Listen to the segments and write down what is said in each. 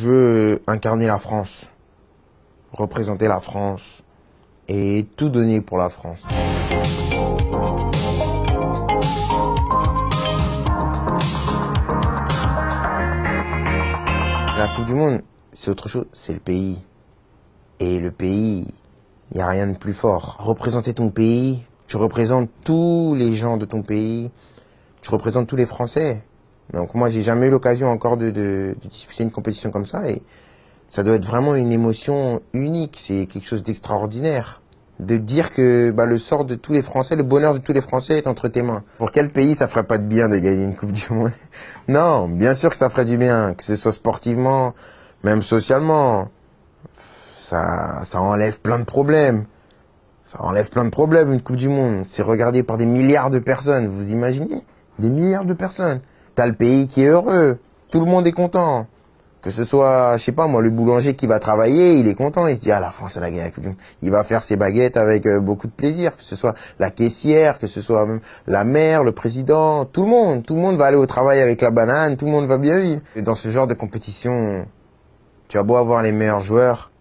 Je veux incarner la France, représenter la France et tout donner pour la France. La Coupe du Monde, c'est autre chose, c'est le pays. Et le pays, il n'y a rien de plus fort. Représenter ton pays, tu représentes tous les gens de ton pays, tu représentes tous les Français. Donc moi, j'ai jamais eu l'occasion encore de disputer une compétition comme ça et ça doit être vraiment une émotion unique. C'est quelque chose d'extraordinaire. De dire que le sort de tous les Français, le bonheur de tous les Français est entre tes mains. Pour quel pays ça ferait pas de bien de gagner une Coupe du Monde? Non, bien sûr que ça ferait du bien, que ce soit sportivement, même socialement. Ça enlève plein de problèmes. Ça enlève plein de problèmes, une Coupe du Monde. C'est regardé par des milliards de personnes, vous imaginez? Des milliards de personnes. T'as le pays qui est heureux. Tout le monde est content. Que ce soit, je sais pas moi, le boulanger qui va travailler, il est content. Il se dit, ah, la France, elle a gagné la Coupe du Monde. Il va faire ses baguettes avec beaucoup de plaisir. Que ce soit la caissière, que ce soit même la mère, le président, tout le monde. Tout le monde va aller au travail avec la banane. Tout le monde va bien vivre. Et dans ce genre de compétition, tu as beau avoir les meilleurs joueurs,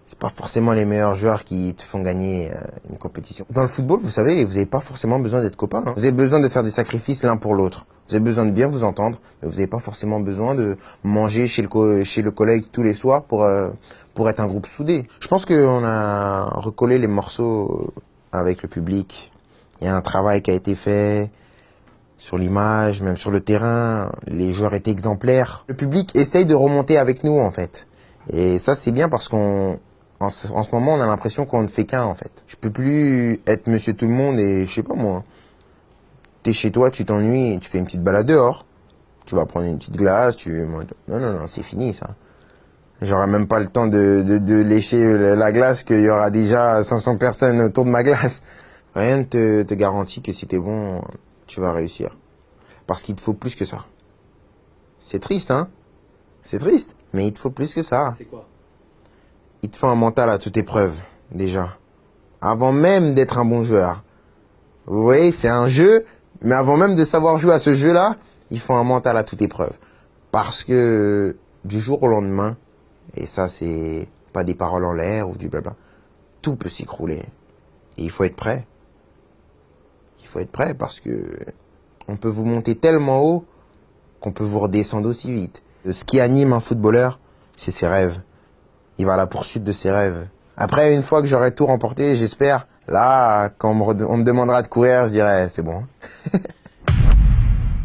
c'est pas forcément les meilleurs joueurs qui te font gagner une compétition. Dans le football, vous savez, vous n'avez pas forcément besoin d'être copains. Vous avez besoin de faire des sacrifices l'un pour l'autre. Vous avez besoin de bien vous entendre, mais vous n'avez pas forcément besoin de manger chez le collègue tous les soirs pour être un groupe soudé. Je pense qu'on a recollé les morceaux avec le public. Il y a un travail qui a été fait sur l'image, même sur le terrain. Les joueurs étaient exemplaires. Le public essaye de remonter avec nous, en fait. Et ça, c'est bien parce en ce moment, on a l'impression qu'on ne fait qu'un, en fait. Je peux plus être monsieur tout le monde et, je sais pas moi, t'es chez toi, tu t'ennuies, tu fais une petite balade dehors. Tu vas prendre une petite glace, Non, c'est fini, ça. J'aurai même pas le temps de lécher la glace qu'il y aura déjà 500 personnes autour de ma glace. Rien ne te garantit que si t'es bon, tu vas réussir. Parce qu'il te faut plus que ça. C'est triste, hein? C'est triste, mais il te faut plus que ça. C'est quoi? Il te faut un mental à toute épreuve, déjà. Avant même d'être un bon joueur. Vous voyez, c'est un jeu, mais avant même de savoir jouer à ce jeu-là, il faut un mental à toute épreuve. Parce que du jour au lendemain, et ça c'est pas des paroles en l'air ou du blabla, tout peut s'écrouler. Et il faut être prêt. Il faut être prêt parce que on peut vous monter tellement haut qu'on peut vous redescendre aussi vite. Ce qui anime un footballeur, c'est ses rêves. Il va à la poursuite de ses rêves. Après, une fois que j'aurai tout remporté, j'espère, là, quand on me demandera de courir, je dirai, c'est bon.